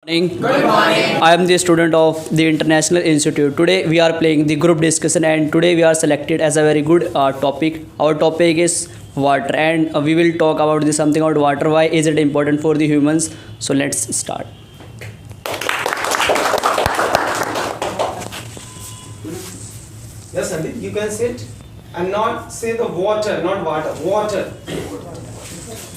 Good morning. I am the student of the International Institute. Today we are playing the group discussion and today we are selected as a very good topic. Our topic is water and we will talk about something about water. Why is it important for the humans? So let's start. Yes, Sandeep, you can sit and not say the water, not water, water.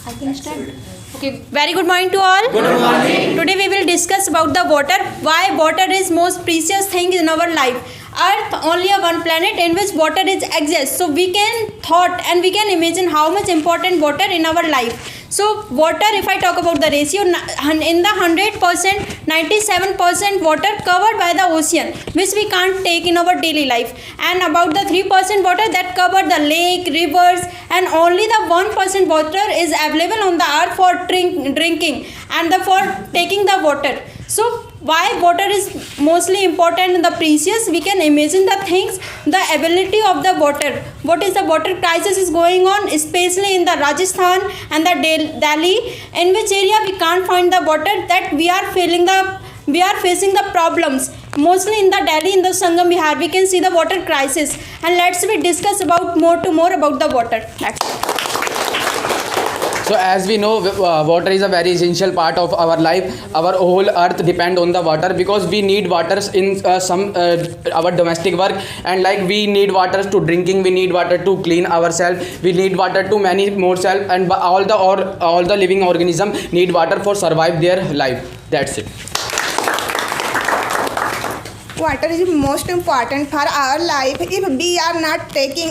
I can start. Okay, very good morning to all. Good morning. Today we will discuss about the water. Why water is most precious thing in our life. Earth only a one planet in which water is exists. So we can thought and we can imagine how much important water in our life. So water, if I talk about the ratio, in the 100%, 97% water covered by the ocean, which we can't take in our daily life, and about the 3% water that cover the lake, rivers, and only the 1% water is available on the earth for drinking and for taking the water. So why water is mostly important and the precious? We can imagine the things, the ability of the water. What is the water crisis is going on, especially in the Rajasthan and the Delhi, in which area we can't find the water, that we are facing the problems. Mostly in the Delhi, in the Sangam Vihar, we can see the water crisis. And let's we discuss about more about the water. Next. So as we know, water is a very essential part of our life. Our whole earth depend on the water because we need water in our domestic work, and like we need water to drinking, we need water to clean ourselves, we need water to many more self, and all the living organism need water for survive their life. That's it. Water is most important for our life. If we are not taking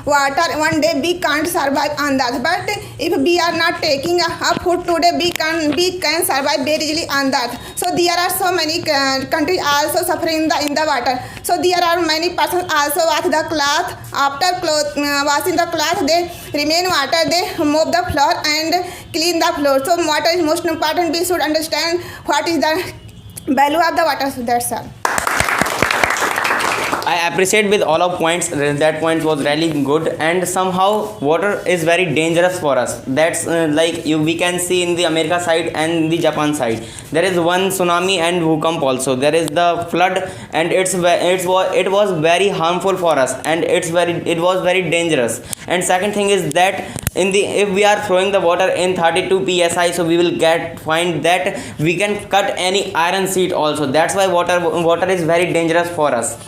water, one day we can't survive on that. But if we are not taking food today, we can survive very easily on that. So there are so many countries also suffering in the water. So there are many persons also wash the cloth. After washing the cloth, they remain water. They mop the floor and clean the floor. So water is most important. We should understand what is the value of the water. That's all. I appreciate with all of points. That point was really good, and somehow water is very dangerous for us. That's we can see in the America side and the Japan side. There is one tsunami and bhukamp also. There is the flood, and it was very harmful for us, and it was very dangerous. And second thing is that if we are throwing the water in 32 psi, so we will find that we can cut any iron sheet also. That's why water is very dangerous for us.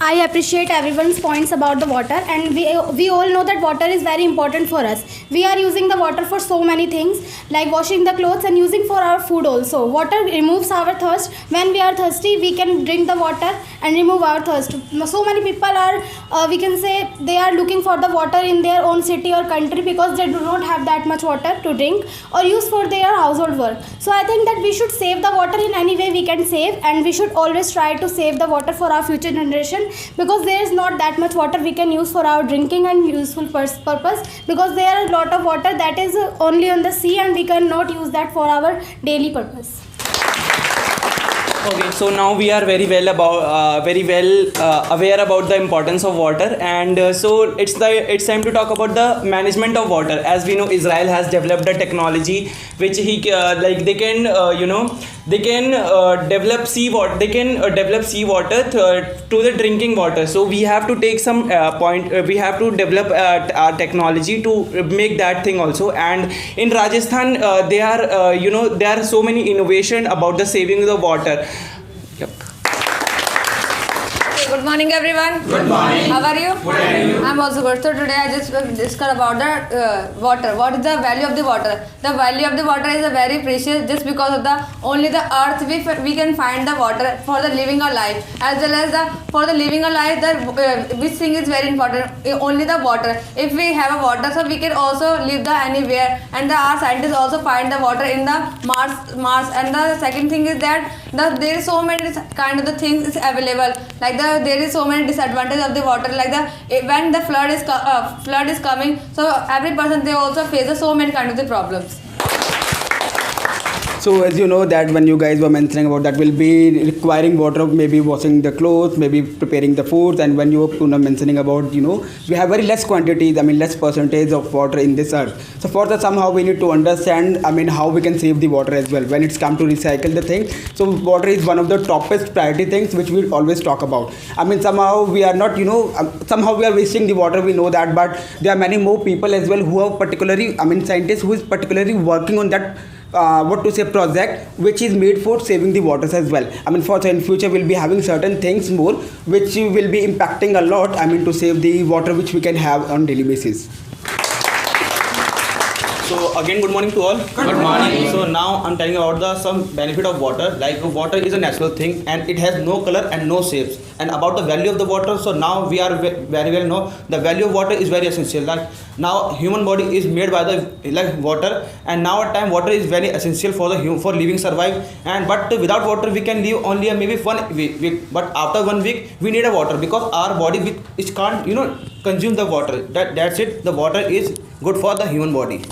I appreciate everyone's points about the water, and we all know that water is very important for us. We are using the water for so many things, like washing the clothes and using for our food also. Water removes our thirst. When we are thirsty, we can drink the water and remove our thirst. So many people are, we can say, they are looking for the water in their own city or country because they do not have that much water to drink or use for their household work. So I think that we should save the water in any way we can save, and we should always try to save the water for our future generation, because there is not that much water we can use for our drinking and useful purpose, because there are a lot of water that is only on the sea and we cannot use that for our daily purpose. Okay, so now we are very well aware about the importance of water, and so it's time to talk about the management of water. As we know, Israel has developed a technology which they can develop seawater. They can develop seawater to the drinking water. So we have to take some we have to develop our technology to make that thing also. And in Rajasthan, there are so many innovation about the saving the water. Yep. Good morning, everyone. Good morning. How are you? Good, and you? I'm also good. So today I just will discuss about the water. What is the value of the water? The value of the water is a very precious, just because of only the earth we can find the water for the living a life, as well as for the living a life. Which thing is very important? Only the water. If we have a water, so we can also live anywhere. And our scientists also find the water in the Mars. And the second thing is that there is so many kind of the things is available. Like there is so many disadvantages of the water. Like when the flood is coming, so every person they also faces so many kind of the problems. So as you know that when you guys were mentioning about that will be requiring water, maybe washing the clothes, maybe preparing the foods, and when you were mentioning about we have very less quantities, less percentage of water in this earth. So for that somehow we need to understand how we can save the water as well when it's come to recycle the thing. So water is one of the toppest priority things which we always talk about. Somehow we are not somehow we are wasting the water, we know that, but there are many more people as well who are particularly scientists who is particularly working on that project which is made for saving the waters as well. For in future we'll be having certain things more which will be impacting a lot to save the water which we can have on daily basis. So again, good morning to all. Good morning. So now I'm telling you about some benefit of water. Like water is a natural thing and it has no color and no shapes. And about the value of the water, so now we are very well know the value of water is very essential. Like now human body is made by the water, and now at time water is very essential for the for living survive. And but without water we can live only maybe 1 week. But after 1 week we need a water because our body it can't consume the water. That's it. The water is good for the human body.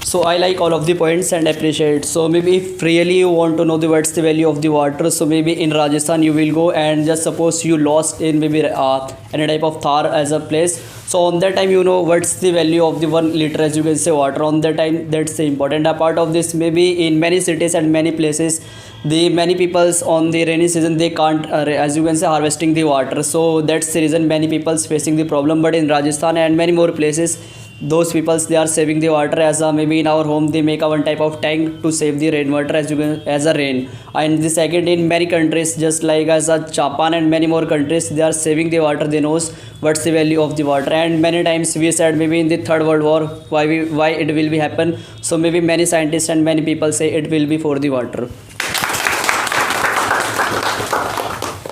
So I like all of the points and appreciate. So maybe if really you want to know what's the value of the water, so maybe in Rajasthan you will go and just suppose you lost in maybe any type of Thar as a place. So on that time what's the value of the 1 liter as you can say water. On that time that's the important. A part of this maybe in many cities and many places the many peoples on the rainy season they can't as you can say harvesting the water. So that's the reason many people's facing the problem. But in Rajasthan and many more places those peoples they are saving the water as maybe in our home they make a one type of tank to save the rainwater as a rain. And the second, in many countries just like as a Japan and many more countries they are saving the water. They knows what's the value of the water. And many times we said maybe in the Third World War why it will be happen. So maybe many scientists and many people say it will be for the water.